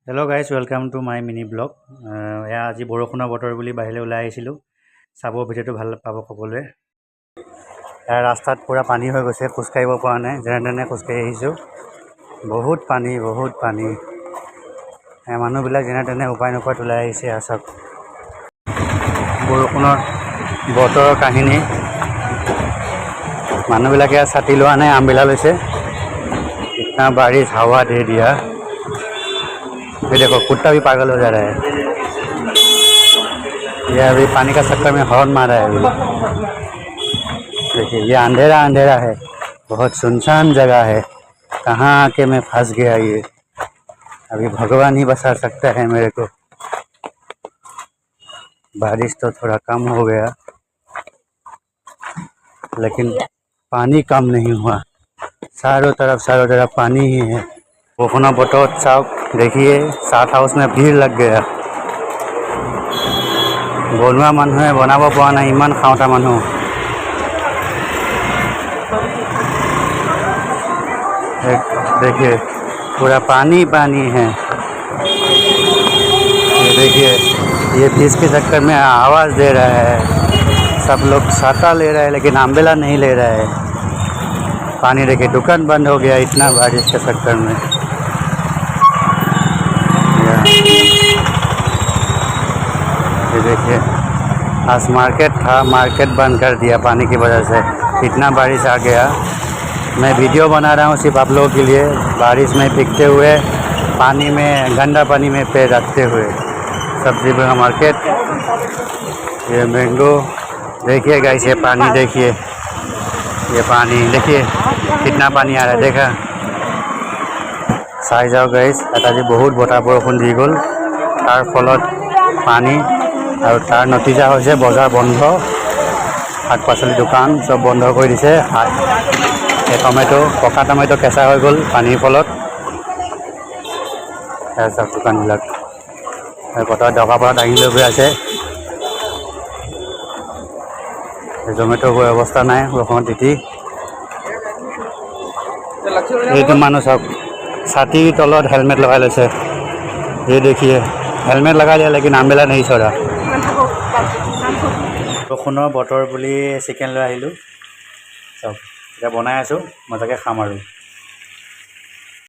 Hello' guys, welcome to my mini blog. এয়া আজি বৰষুণৰ বতৰ বুলি বাহিৰলৈ ওলাই আহিছিলোঁ। চাব, ভিডিঅ'টো ভাল পাব সকলোৱে। ইয়াৰ ৰাস্তাত পূৰা পানী হৈ গৈছে, খোজকাঢ়িব পৰা নাই, যেনে তেনে খোজকাঢ়ি আহিছোঁ। বহুত পানী, বহুত পানী। মানুহবিলাক যেনে তেনে উপায় নোপোৱাত ওলাই আহিছে। চাওক, বৰষুণৰ বতৰৰ কাহিনী। মানুহবিলাকে ছাতি লোৱা নাই, আমবেলা লৈছে। इतना बारिश हवा दे दिया। ये देखो, कुत्ता भी पागल हो जा रहा है। ये अभी पानी का चक्कर में हॉर्न मारा है अभी। देखिए, ये अंधेरा अंधेरा है, बहुत सुनसान जगह है। कहाँ आके मैं फंस गया। ये अभी भगवान ही बचा सकता है मेरे को। बारिश तो थोड़ा कम हो गया, लेकिन पानी कम नहीं हुआ। चारों तरफ पानी ही है। বৰষুণৰ বতৰত চাওক, देखिए চাট হাউচ में ভিৰ लग गया। বনোৱা মানুহে বনাব পৰা নাই, ইমান খাওঁতা মানুহ। देखिए, पूरा पानी पानी है। ये देखिए, ये बीच के चक्कर में आवाज़ दे रहा है। सब लोग छाता ले रहा है, लेकिन अम्ब्रेला नहीं ले रहा है। पानी देखिए, दुकान बंद हो गया इतना बारिश के चक्कर में। ये देखिए, आज मार्केट था, मार्केट बंद कर दिया पानी की वजह से। इतना बारिश आ गया। मैं वीडियो बना रहा हूँ सिर्फ आप लोगों के लिए, बारिश में भीगते हुए, पानी में, गंदा पानी में पैर रखते हुए। सब्जी का मार्केट। ये मैंगो देखिए गाइस, ये पानी देखिए, ये पानी देखिए कितना पानी आ रहा है। देखा, চাই যাওক গাইজ, আজি বহুত বতাহ বৰষুণ দি গ'ল। তাৰ ফলত পানী, আৰু তাৰ নতিজা হৈছে বজাৰ বন্ধ। শাক পাচলি দোকান চব বন্ধ কৰি দিছে। এই টমেটো, পকা টমেটো কেঁচা হৈ গ'ল পানীৰ ফলত। চব দোকানবিলাক বতৰ ডকা পৰা দাঙি লৈ গৈ আছে। জমেটো গৈ অৱস্থা নাই বৰষুণত তিতি। এইটো মানুহ চাওক, ছাতিৰ তলত হেলমেট লগাই লৈছে। ये देखिए, हेलमेट लगा लिया, लेकिन अम्ब्रेला नहीं छोड़ा। বৰষুণৰ বতৰ বুলি চিকেন লৈ আহিলোঁ। চব এতিয়া বনাই আছোঁ, মজাকৈ খাম আৰু।